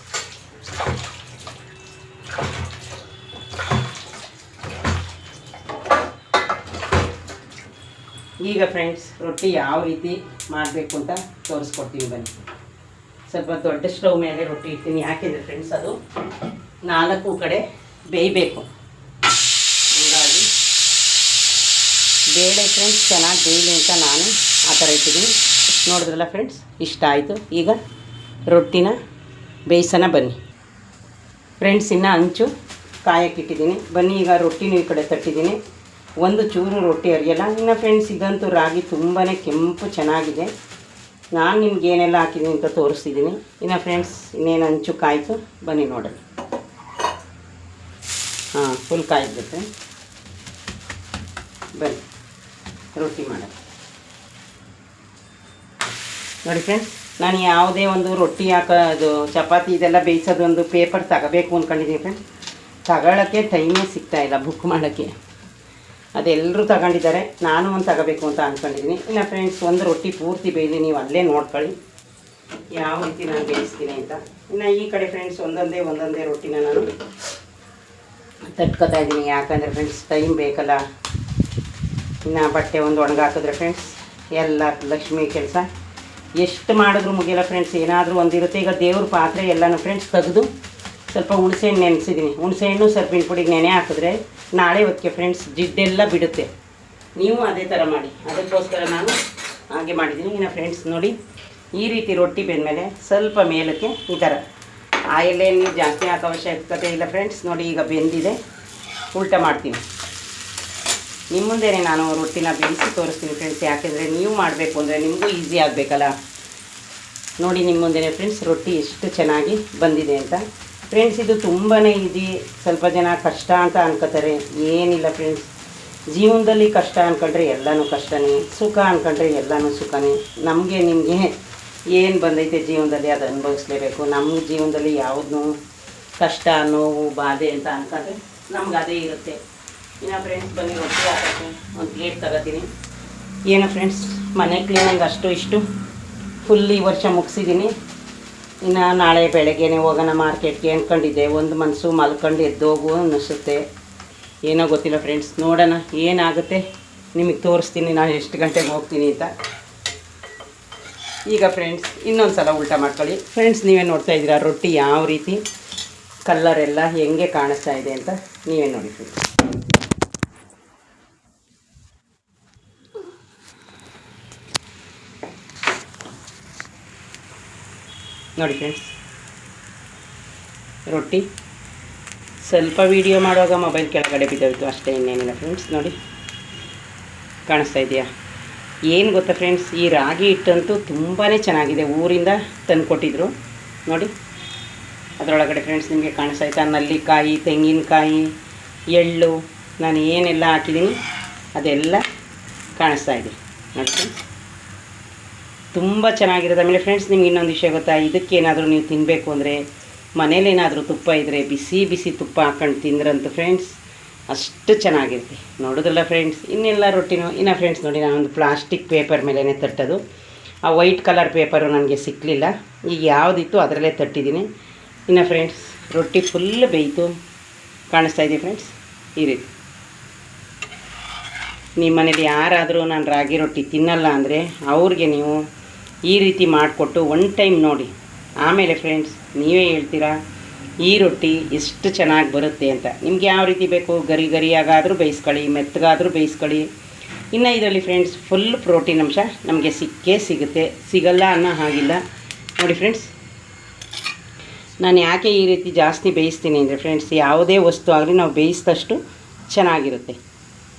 A: ಈಗ ಫ್ರೆಂಡ್ಸ್, ರೊಟ್ಟಿ ಯಾವ ರೀತಿ ಮಾಡಬೇಕು ಅಂತ ತೋರಿಸ್ಕೊಡ್ತೀನಿ ಬನ್ನಿ. ಸ್ವಲ್ಪ ದೊಡ್ಡ ಸ್ಟವ್ ಮೇಲೆ ರೊಟ್ಟಿ ಇಡ್ತೀನಿ, ಯಾಕೆಂದರೆ ಫ್ರೆಂಡ್ಸ್ ಅದು 4 ಕಡೆ ಬೇಯಬೇಕು. ಹೀಗಾಗಿ ಬೇಳೆ ಫ್ರೆಂಡ್ಸ್ ಚೆನ್ನಾಗಿ ಬೇಯಲಿ ಅಂತ ನಾನು ಆ ಥರ ಇಟ್ಟಿದ್ದೀನಿ. ನೋಡಿದ್ರಲ್ಲ ಫ್ರೆಂಡ್ಸ್, ಇಷ್ಟ ಆಯಿತು. ಈಗ ರೊಟ್ಟಿನ ಬೇಯಿಸೋಣ ಬನ್ನಿ ಫ್ರೆಂಡ್ಸ್. ಇನ್ನು ಹಂಚು ಕಾಯಕ್ಕಿಟ್ಟಿದ್ದೀನಿ. ಬನ್ನಿ, ಈಗ ರೊಟ್ಟಿನೂ ಈ ಕಡೆ ತಟ್ಟಿದ್ದೀನಿ. ಒಂದು ಚೂರು ರೊಟ್ಟಿ ಅರಿಯಲ್ಲ. ಇನ್ನು ಫ್ರೆಂಡ್ಸ್, ಇದಂತೂ ರಾಗಿ ತುಂಬಾ ಕೆಂಪು ಚೆನ್ನಾಗಿದೆ. ನಾನು ನಿಮ್ಗೆ ಏನೆಲ್ಲ ಹಾಕಿದ್ದೀನಿ ಅಂತ ತೋರಿಸ್ತಿದ್ದೀನಿ. ಇನ್ನು ಫ್ರೆಂಡ್ಸ್, ಇನ್ನೇನು ಹಂಚು ಕಾಯ್ತು, ಬನ್ನಿ ನೋಡೋಣ. ಫುಲ್ ಕಾಯ್ಬಿಡುತ್ತೆ. ಬನ್ನಿ ರೊಟ್ಟಿ ಮಾಡೋಣ. ನೋಡಿ ಫ್ರೆಂಡ್ಸ್, ನಾನು ಯಾವುದೇ ಒಂದು ರೊಟ್ಟಿ ಹಾಕೋದು, ಚಪಾತಿ ಇದೆಲ್ಲ ಬೇಯಿಸೋದು ಒಂದು ಪೇಪರ್ ತಗೋಬೇಕು ಅಂದ್ಕೊಂಡಿದ್ದೀನಿ ಫ್ರೆಂಡ್ಸ್. ತಗೊಳ್ಳೋಕ್ಕೆ ಟೈಮೇ ಸಿಗ್ತಾಯಿಲ್ಲ, ಬುಕ್ ಮಾಡೋಕ್ಕೆ. ಅದೆಲ್ಲರೂ ತಗೊಂಡಿದ್ದಾರೆ, ನಾನು ಒಂದು ತಗೋಬೇಕು ಅಂತ ಅಂದ್ಕೊಂಡಿದ್ದೀನಿ. ಇನ್ನು ಫ್ರೆಂಡ್ಸ್, ಒಂದು ರೊಟ್ಟಿ ಪೂರ್ತಿ ಬೇಯ್ದು ನೀವು ಅಲ್ಲೇ ನೋಡ್ಕೊಳ್ಳಿ ಯಾವ ರೀತಿ ನಾನು ಬೇಯಿಸ್ತೀನಿ ಅಂತ. ಇನ್ನು ಈ ಕಡೆ ಫ್ರೆಂಡ್ಸ್, ಒಂದೊಂದೇ ರೊಟ್ಟಿನ ನಾನು ತಟ್ಕೊತಾ ಇದ್ದೀನಿ. ಯಾಕಂದರೆ ಫ್ರೆಂಡ್ಸ್, ಟೈಮ್ ಬೇಕಲ್ಲ. ಇನ್ನು ಬಟ್ಟೆ ಒಂದು ಒಣಗಾಕಿದ್ರೆ ಫ್ರೆಂಡ್ಸ್, ಎಲ್ಲ ಲಕ್ಷ್ಮಿ ಕೆಲಸ ಎಷ್ಟು ಮಾಡಿದ್ರು ಮುಗಿಯಲ್ಲ ಫ್ರೆಂಡ್ಸ್. ಏನಾದರೂ ಒಂದಿರುತ್ತೆ. ಈಗ ದೇವ್ರ ಪಾತ್ರೆ ಎಲ್ಲನೂ ಫ್ರೆಂಡ್ಸ್ ತೆಗೆದು ಸ್ವಲ್ಪ ಹುಣಸೆಹಣ್ಣು ನೆನೆಸಿದ್ದೀನಿ. ಹುಣಸೆಹಣ್ಣು ಸರ್ಪಿನ ಪುಡಿಗೆ ನೆನೆ ಹಾಕಿದ್ರೆ ನಾಳೆ ಹೊತ್ತಿಗೆ ಫ್ರೆಂಡ್ಸ್ ಜಿಡ್ಡೆಲ್ಲ ಬಿಡುತ್ತೆ. ನೀವು ಅದೇ ಥರ ಮಾಡಿ, ಅದಕ್ಕೋಸ್ಕರ ನಾನು ಹಾಗೆ ಮಾಡಿದ್ದೀನಿ. ಇನ್ನು ಫ್ರೆಂಡ್ಸ್ ನೋಡಿ, ಈ ರೀತಿ ರೊಟ್ಟಿ ಬೆಂದಮೇಲೆ ಸ್ವಲ್ಪ ಮೇಲಕ್ಕೆ ಈ ಥರ ಆಯಿಲೇನು ಜಾಸ್ತಿ ಹಾಕೋ ಅವಶ್ಯಕತೆ ಇಲ್ಲ ಫ್ರೆಂಡ್ಸ್. ನೋಡಿ, ಈಗ ಬೆಂದಿದೆ. ಉಲ್ಟಾ ಮಾಡ್ತೀನಿ. ನಿಮ್ಮ ಮುಂದೆನೇ ನಾನು ರೊಟ್ಟಿನ ಬೇಯಿಸಿ ತೋರಿಸ್ತೀನಿ ಫ್ರೆಂಡ್ಸ್. ಯಾಕೆಂದರೆ ನೀವು ಮಾಡಬೇಕು ಅಂದರೆ ನಿಮಗೂ ಈಸಿ ಆಗಬೇಕಲ್ಲ. ನೋಡಿ, ನಿಮ್ಮ ಮುಂದೆನೇ ಫ್ರೆಂಡ್ಸ್ ರೊಟ್ಟಿ ಎಷ್ಟು ಚೆನ್ನಾಗಿ ಬಂದಿದೆ ಅಂತ. ಫ್ರೆಂಡ್ಸ್ ಇದು ತುಂಬಾ ಈಜಿ. ಸ್ವಲ್ಪ ಜನ ಕಷ್ಟ ಅಂತ ಅನ್ಕೋತಾರೆ, ಏನಿಲ್ಲ ಫ್ರೆಂಡ್ಸ್. ಜೀವನದಲ್ಲಿ ಕಷ್ಟ ಅಂದ್ಕೊಂಡ್ರೆ ಎಲ್ಲನೂ ಕಷ್ಟನೇ, ಸುಖ ಅಂದ್ಕೊಂಡ್ರೆ ಎಲ್ಲನೂ ಸುಖನೇ. ನಮಗೆ ನಿಮಗೆ ಏನು ಬಂದೈತೆ ಜೀವನದಲ್ಲಿ ಅದು ಅನುಭವಿಸ್ಲೇಬೇಕು. ನಮ್ಮ ಜೀವನದಲ್ಲಿ ಯಾವುದೂ ಕಷ್ಟ, ನೋವು, ಬಾಧೆ ಅಂತ ಅನ್ಕೊಂಡ್ರೆ ನಮ್ಗೆ ಅದೇ ಇರುತ್ತೆ. ಇನ್ನು ಫ್ರೆಂಡ್ಸ್ ಬನ್ನಿ ರೊಟ್ಟಿ ಹಾಕೋಕ್ಕೆ ಒಂದು ಪ್ಲೇಟ್ ತಗೋತೀನಿ. ಏನೋ ಫ್ರೆಂಡ್ಸ್ ಮನೆ ಕ್ಲೀನಿಂಗ್ ಅಷ್ಟು ಇಷ್ಟು ಫುಲ್ ಈ ವರ್ಷ ಮುಗಿಸಿದ್ದೀನಿ. ಇನ್ನು ನಾಳೆ ಬೆಳಗ್ಗೆನೇ ಹೋಗೋಣ ಮಾರ್ಕೆಟ್ಗೆ ಅಂದ್ಕೊಂಡಿದ್ದೆ. ಒಂದು ಮನಸ್ಸು ಮಲ್ಕೊಂಡು ಎದ್ದೋಗು ಅನ್ನಿಸುತ್ತೆ. ಏನೋ ಗೊತ್ತಿಲ್ಲ ಫ್ರೆಂಡ್ಸ್, ನೋಡೋಣ ಏನಾಗುತ್ತೆ. ನಿಮಗೆ ತೋರಿಸ್ತೀನಿ ನಾನು ಎಷ್ಟು ಗಂಟೆಗೆ ಹೋಗ್ತೀನಿ ಅಂತ. ಈಗ ಫ್ರೆಂಡ್ಸ್ ಇನ್ನೊಂದು ಸಲ ಉಲ್ಟಾ ಮಾಡ್ಕೊಳ್ಳಿ. ಫ್ರೆಂಡ್ಸ್ ನೀವೇ ನೋಡ್ತಾ ಇದ್ದೀರಾ ರೊಟ್ಟಿ ಯಾವ ರೀತಿ ಕಲ್ಲರ್ ಎಲ್ಲ ಹೆಂಗೆ ಕಾಣಿಸ್ತಾ ಇದೆ ಅಂತ ನೀವೇ ನೋಡಿ ಫ್ರೆಂಡ್ಸ್. ನೋಡಿ ಫ್ರೆಂಡ್ಸ್, ರೊಟ್ಟಿ ಸ್ವಲ್ಪ ವೀಡಿಯೋ ಮಾಡುವಾಗ ಮೊಬೈಲ್ ಕೆಳಗಡೆ ಬಿದ್ದೋಯ್ತು ಅಷ್ಟೇ, ಇನ್ನೇನಿಲ್ಲ ಫ್ರೆಂಡ್ಸ್. ನೋಡಿ ಕಾಣಿಸ್ತಾ ಇದೆಯಾ? ಏನು ಗೊತ್ತಾ ಫ್ರೆಂಡ್ಸ್, ಈ ರಾಗಿ ಹಿಟ್ಟಂತೂ ತುಂಬಾ ಚೆನ್ನಾಗಿದೆ. ಊರಿಂದ ತಂದು ಕೊಟ್ಟಿದ್ರು ನೋಡಿ. ಅದರೊಳಗಡೆ ಫ್ರೆಂಡ್ಸ್ ನಿಮಗೆ ಕಾಣಿಸ್ತಾ ನಲ್ಲಿಕಾಯಿ, ತೆಂಗಿನಕಾಯಿ, ಎಳ್ಳು, ನಾನು ಏನೆಲ್ಲ ಹಾಕಿದ್ದೀನಿ ಅದೆಲ್ಲ ಕಾಣಿಸ್ತಾ ಇದೆ ನೋಡಿ ಫ್ರೆಂಡ್ಸ್. ತುಂಬ ಚೆನ್ನಾಗಿರೋದು. ಆಮೇಲೆ ಫ್ರೆಂಡ್ಸ್ ನಿಮ್ಗೆ ಇನ್ನೊಂದು ವಿಷಯ ಗೊತ್ತಾ, ಇದಕ್ಕೇನಾದರೂ ನೀವು ತಿನ್ನಬೇಕು ಅಂದರೆ ಮನೇಲೇನಾದರೂ ತುಪ್ಪ ಇದ್ದರೆ ಬಿಸಿ ಬಿಸಿ ತುಪ್ಪ ಹಾಕೊಂಡು ತಿಂದ್ರಂತೂ ಫ್ರೆಂಡ್ಸ್ ಅಷ್ಟು ಚೆನ್ನಾಗಿರುತ್ತೆ. ನೋಡೋದಲ್ಲ ಫ್ರೆಂಡ್ಸ್. ಇನ್ನೆಲ್ಲ ರೊಟ್ಟಿನೂ ಇನ್ನು ಫ್ರೆಂಡ್ಸ್ ನೋಡಿ, ನಾನೊಂದು ಪ್ಲಾಸ್ಟಿಕ್ ಪೇಪರ್ ಮೇಲೇ ತಟ್ಟೋದು. ಆ ವೈಟ್ ಕಲರ್ ಪೇಪರು ನನಗೆ ಸಿಕ್ಕಲಿಲ್ಲ, ಈಗ ಯಾವುದಿತ್ತು ಅದರಲ್ಲೇ ತಟ್ಟಿದ್ದೀನಿ. ಇನ್ನು ಫ್ರೆಂಡ್ಸ್ ರೊಟ್ಟಿ ಫುಲ್ ಬೇಯಿತು, ಕಾಣಿಸ್ತಾ ಇದೆ ಫ್ರೆಂಡ್ಸ್ ಈ ರೀತಿ. ನಿಮ್ಮ ಮನೇಲಿ ಯಾರಾದರೂ ನಾನು ರಾಗಿ ರೊಟ್ಟಿ ತಿನ್ನಲ್ಲ ಅಂದರೆ ಅವ್ರಿಗೆ ನೀವು ಈ ರೀತಿ ಮಾಡಿಕೊಟ್ಟು ಒನ್ ಟೈಮ್ ನೋಡಿ. ಆಮೇಲೆ ಫ್ರೆಂಡ್ಸ್ ನೀವೇ ಹೇಳ್ತೀರಾ ಈ ರೊಟ್ಟಿ ಎಷ್ಟು ಚೆನ್ನಾಗಿ ಬರುತ್ತೆ ಅಂತ. ನಿಮ್ಗೆ ಯಾವ ರೀತಿ ಬೇಕು, ಗರಿ ಗರಿಯಾಗಾದರೂ ಬೇಯಿಸ್ಕೊಳ್ಳಿ, ಮೆತ್ತಗಾದರೂ ಬೇಯಿಸ್ಕೊಳ್ಳಿ. ಇನ್ನು ಇದರಲ್ಲಿ ಫ್ರೆಂಡ್ಸ್ ಫುಲ್ ಪ್ರೋಟೀನ್ ಅಂಶ ನಮಗೆ ಸಿಕ್ಕೇ ಸಿಗುತ್ತೆ, ಸಿಗಲ್ಲ ಅನ್ನೋ ಹಾಗಿಲ್ಲ. ನೋಡಿ ಫ್ರೆಂಡ್ಸ್, ನಾನು ಯಾಕೆ ಈ ರೀತಿ ಜಾಸ್ತಿ ಬೇಯಿಸ್ತೀನಿ ಅಂದರೆ ಫ್ರೆಂಡ್ಸ್ ಯಾವುದೇ ವಸ್ತು ಆಗಲಿ ನಾವು ಬೇಯಿಸಿದಷ್ಟು ಚೆನ್ನಾಗಿರುತ್ತೆ.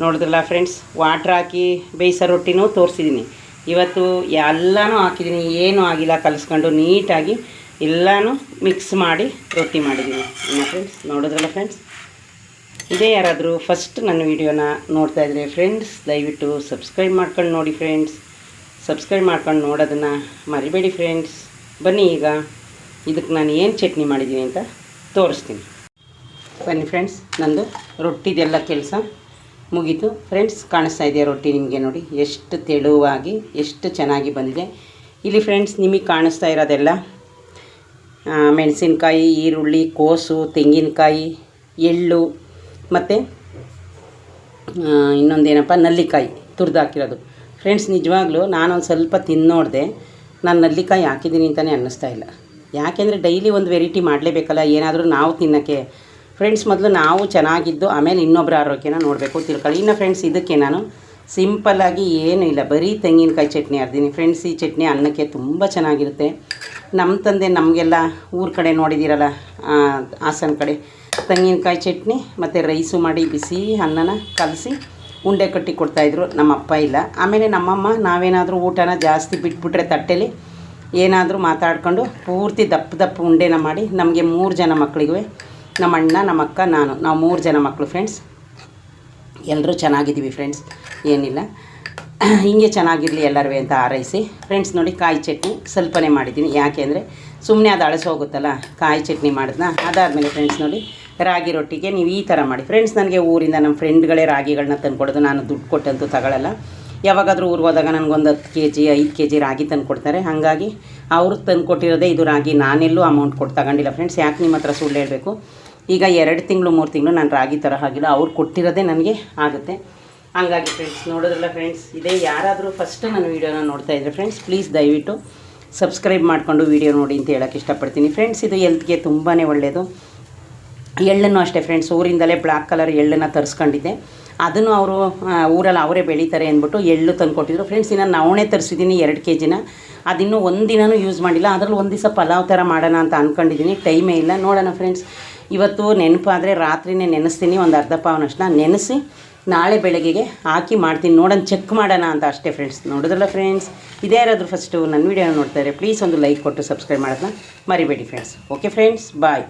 A: ನೋಡಿದ್ರಲ್ಲ ಫ್ರೆಂಡ್ಸ್, ವಾಟ್ರ್ ಹಾಕಿ ಬೇಯಿಸೋ ರೊಟ್ಟಿನೂ ತೋರಿಸಿದ್ದೀನಿ. ಇವತ್ತು ಎಲ್ಲನೂ ಹಾಕಿದ್ದೀನಿ, ಏನೂ ಆಗಿಲ್ಲ, ಕಲಿಸ್ಕೊಂಡು ನೀಟಾಗಿ ಎಲ್ಲನೂ ಮಿಕ್ಸ್ ಮಾಡಿ ರೊಟ್ಟಿ ಮಾಡಿದ್ದೀನಿ. ಇನ್ನು ಫ್ರೆಂಡ್ಸ್ ನೋಡಿದ್ರಲ್ಲ ಫ್ರೆಂಡ್ಸ್, ಇದೇ ಯಾರಾದರೂ ಫಸ್ಟ್ ನನ್ನ ವೀಡಿಯೋನ ನೋಡ್ತಾ ಇದ್ದರೆ ಫ್ರೆಂಡ್ಸ್ ದಯವಿಟ್ಟು ಸಬ್ಸ್ಕ್ರೈಬ್ ಮಾಡ್ಕೊಂಡು ನೋಡಿ ಫ್ರೆಂಡ್ಸ್. ಸಬ್ಸ್ಕ್ರೈಬ್ ಮಾಡ್ಕೊಂಡು ನೋಡೋದನ್ನು ಮರಿಬೇಡಿ ಫ್ರೆಂಡ್ಸ್. ಬನ್ನಿ ಈಗ ಇದಕ್ಕೆ ನಾನು ಏನು ಚಟ್ನಿ ಮಾಡಿದ್ದೀನಿ ಅಂತ ತೋರಿಸ್ತೀನಿ. ಬನ್ನಿ ಫ್ರೆಂಡ್ಸ್, ನಂದು ರೊಟ್ಟಿದೆಲ್ಲ ಕೆಲಸ ಮುಗೀತು ಫ್ರೆಂಡ್ಸ್. ಕಾಣಿಸ್ತಾ ಇದೆಯಾ ರೊಟ್ಟಿ ನಿಮಗೆ? ನೋಡಿ ಎಷ್ಟು ತೆಳುವಾಗಿ ಎಷ್ಟು ಚೆನ್ನಾಗಿ ಬಂದಿದೆ. ಇಲ್ಲಿ ಫ್ರೆಂಡ್ಸ್ ನಿಮಗೆ ಕಾಣಿಸ್ತಾ ಇರೋದೆಲ್ಲ ಮೆಣಸಿನ್ಕಾಯಿ, ಈರುಳ್ಳಿ, ಕೋಸು, ತೆಂಗಿನಕಾಯಿ, ಎಳ್ಳು ಮತ್ತು ಇನ್ನೊಂದೇನಪ್ಪ ನಲ್ಲಿಕಾಯಿ ತುರಿದು ಹಾಕಿರೋದು. ಫ್ರೆಂಡ್ಸ್ ನಿಜವಾಗ್ಲೂ ನಾನೊಂದು ಸ್ವಲ್ಪ ತಿಂದು ನೋಡಿದೆ, ನಾನು ನಲ್ಲಿಕಾಯಿ ಹಾಕಿದ್ದೀನಿ ಅಂತಲೇ ಅನ್ನಿಸ್ತಾ ಇಲ್ಲ. ಯಾಕೆಂದರೆ ಡೈಲಿ ಒಂದು ವೆರೈಟಿ ಮಾಡಲೇಬೇಕಲ್ಲ ಏನಾದರೂ ನಾವು ತಿನ್ನೋಕ್ಕೆ. ಫ್ರೆಂಡ್ಸ್ ಮೊದಲು ನಾವು ಚೆನ್ನಾಗಿದ್ದು ಆಮೇಲೆ ಇನ್ನೊಬ್ಬರ ಆರೋಗ್ಯನ ನೋಡಬೇಕು, ತಿಳ್ಕೊಳ್ಳಿ. ಇನ್ನು ಫ್ರೆಂಡ್ಸ್ ಇದಕ್ಕೆ ನಾನು ಸಿಂಪಲ್ಲಾಗಿ ಏನೂ ಇಲ್ಲ, ಬರೀ ತೆಂಗಿನಕಾಯಿ ಚಟ್ನಿ ಅರ್ದೀನಿ ಫ್ರೆಂಡ್ಸ್. ಈ ಚಟ್ನಿ ಅನ್ನಕ್ಕೆ ತುಂಬ ಚೆನ್ನಾಗಿರುತ್ತೆ. ನಮ್ಮ ತಂದೆ ನಮಗೆಲ್ಲ ಊರ ಕಡೆ ನೋಡಿದ್ದೀರಲ್ಲ, ಹಾಸನ ಕಡೆ ತೆಂಗಿನಕಾಯಿ ಚಟ್ನಿ ಮತ್ತು ರೈಸು ಮಾಡಿ ಬಿಸಿ ಅನ್ನನ ಕಲಸಿ ಉಂಡೆ ಕಟ್ಟಿ ಕೊಡ್ತಾಯಿದ್ರು. ನಮ್ಮ ಅಪ್ಪ ಇಲ್ಲ. ಆಮೇಲೆ ನಮ್ಮಮ್ಮ ನಾವೇನಾದರೂ ಊಟನ ಜಾಸ್ತಿ ಬಿಟ್ಬಿಟ್ರೆ ತಟ್ಟೆಲಿ ಏನಾದರೂ ಮಾತಾಡ್ಕೊಂಡು ಪೂರ್ತಿ ದಪ್ಪ ದಪ್ಪ ಉಂಡೆನ ಮಾಡಿ ನಮಗೆ 3 ಜನ ಮಕ್ಕಳಿಗೆ, ನಮ್ಮ ಅಣ್ಣ, ನಮ್ಮ ಅಕ್ಕ, ನಾನು, ನಾವು 3 ಜನ ಮಕ್ಕಳು ಫ್ರೆಂಡ್ಸ್. ಎಲ್ಲರೂ ಚೆನ್ನಾಗಿದ್ದೀವಿ ಫ್ರೆಂಡ್ಸ್, ಏನಿಲ್ಲ, ಹೀಗೆ ಚೆನ್ನಾಗಿರಲಿ ಎಲ್ಲರೂ ಅಂತ ಹಾರೈಸಿ. ಫ್ರೆಂಡ್ಸ್ ನೋಡಿ ಕಾಯಿ ಚಟ್ನಿ ಸ್ವಲ್ಪನೇ ಮಾಡಿದ್ದೀನಿ, ಯಾಕೆ ಅಂದರೆ ಸುಮ್ಮನೆ ಅದು ಅಳಸೋಗುತ್ತಲ್ಲ ಕಾಯಿ ಚಟ್ನಿ ಮಾಡಿದ್ನ. ಅದಾದಮೇಲೆ ಫ್ರೆಂಡ್ಸ್ ನೋಡಿ ರಾಗಿ ರೊಟ್ಟಿಗೆ ನೀವು ಈ ಥರ ಮಾಡಿ ಫ್ರೆಂಡ್ಸ್. ನನಗೆ ಊರಿಂದ ನಮ್ಮ ಫ್ರೆಂಡ್ಗಳೇ ರಾಗಿಗಳನ್ನ ತಂದುಕೊಡೋದು, ನಾನು ದುಡ್ಡು ಕೊಟ್ಟಂತೂ ತಗೊಳ್ಳಲ್ಲ. ಯಾವಾಗಾದರೂ ಊರಿಗೆ ಹೋದಾಗ ನನಗೊಂದು 10 kg 5 kg ರಾಗಿ ತಂದು ಕೊಡ್ತಾರೆ. ಹಾಗಾಗಿ ಅವರು ತಂದು ಕೊಟ್ಟಿರೋದೇ ಇದು ರಾಗಿ. ನಾನೆಲ್ಲೂ ಅಮೌಂಟ್ ಕೊಟ್ಟು ತಗೊಂಡಿಲ್ಲ ಫ್ರೆಂಡ್ಸ್. ಯಾಕೆ ನಿಮ್ಮ ಹತ್ರ ಸುಳ್ಳು ಹೇಳಬೇಕು. ಈಗ 2 ತಿಂಗಳು 3 ತಿಂಗಳು ನಾನು ರಾಗಿ ಥರ ಆಗಿಲ್ಲ, ಅವ್ರು ಕೊಟ್ಟಿರೋದೇ ನನಗೆ ಆಗುತ್ತೆ. ಹಂಗಾಗಿ ಫ್ರೆಂಡ್ಸ್ ನೋಡೋದಿಲ್ಲ ಫ್ರೆಂಡ್ಸ್, ಇದೇ ಯಾರಾದರೂ ಫಸ್ಟ್ ನನ್ನ ವೀಡಿಯೋನ ನೋಡ್ತಾ ಇದ್ದರೆ ಫ್ರೆಂಡ್ಸ್ ಪ್ಲೀಸ್ ದಯವಿಟ್ಟು ಸಬ್ಸ್ಕ್ರೈಬ್ ಮಾಡಿಕೊಂಡು ವೀಡಿಯೋ ನೋಡಿ ಅಂತ ಹೇಳೋಕ್ಕೆ ಇಷ್ಟಪಡ್ತೀನಿ ಫ್ರೆಂಡ್ಸ್. ಇದು ಹೆಲ್ತ್ಗೆ ತುಂಬಾ ಒಳ್ಳೆಯದು. ಎಳ್ಳನ್ನು ಅಷ್ಟೇ ಫ್ರೆಂಡ್ಸ್, ಊರಿಂದಲೇ ಬ್ಲ್ಯಾಕ್ ಕಲರ್ ಎಳ್ಳನ್ನು ತರಿಸ್ಕೊಂಡಿದ್ದೆ. ಅದನ್ನು ಅವರು ಊರಲ್ಲಿ ಅವರೇ ಬೆಳೀತಾರೆ ಅಂದ್ಬಿಟ್ಟು ಎಳ್ಳು ತಂದು ಕೊಟ್ಟಿದ್ರು ಫ್ರೆಂಡ್ಸ್. ಇನ್ನು ನವಣೆ ತರಿಸಿದ್ದೀನಿ 2 kg. ಅದಿನ್ನೂ ಒಂದು ದಿನವೂ ಯೂಸ್ ಮಾಡಿಲ್ಲ. ಅದರಲ್ಲಿ ಒಂದು ದಿವಸ ಪಲಾವ್ ಥರ ಮಾಡೋಣ ಅಂತ ಅಂದ್ಕೊಂಡಿದ್ದೀನಿ, ಟೈಮೇ ಇಲ್ಲ. ನೋಡೋಣ ಫ್ರೆಂಡ್ಸ್, ಇವತ್ತು ನೆನಪಾದರೆ ರಾತ್ರಿನೇ ನೆನೆಸ್ತೀನಿ, ಒಂದು ಅರ್ಧ ಪಾವನಷ್ಟು ನೆನೆಸಿ ನಾಳೆ ಬೆಳಗ್ಗೆಗೆ ಹಾಕಿ ಮಾಡ್ತೀನಿ. ನೋಡೋಣ, ಚೆಕ್ ಮಾಡೋಣ ಅಂತ ಅಷ್ಟೇ ಫ್ರೆಂಡ್ಸ್. ನೋಡಿದ್ರಲ್ಲ ಫ್ರೆಂಡ್ಸ್, ಇದೇ ಯಾರಾದರೂ ಫಸ್ಟು ನನ್ನ ವೀಡಿಯೋನ ನೋಡ್ತಾರೆ ಪ್ಲೀಸ್ ಒಂದು ಲೈಕ್ ಕೊಟ್ಟು ಸಬ್ಸ್ಕ್ರೈಬ್ ಮಾಡೋದನ್ನ ಮರಿಬೇಡಿ ಫ್ರೆಂಡ್ಸ್. ಓಕೆ ಫ್ರೆಂಡ್ಸ್, ಬಾಯ್.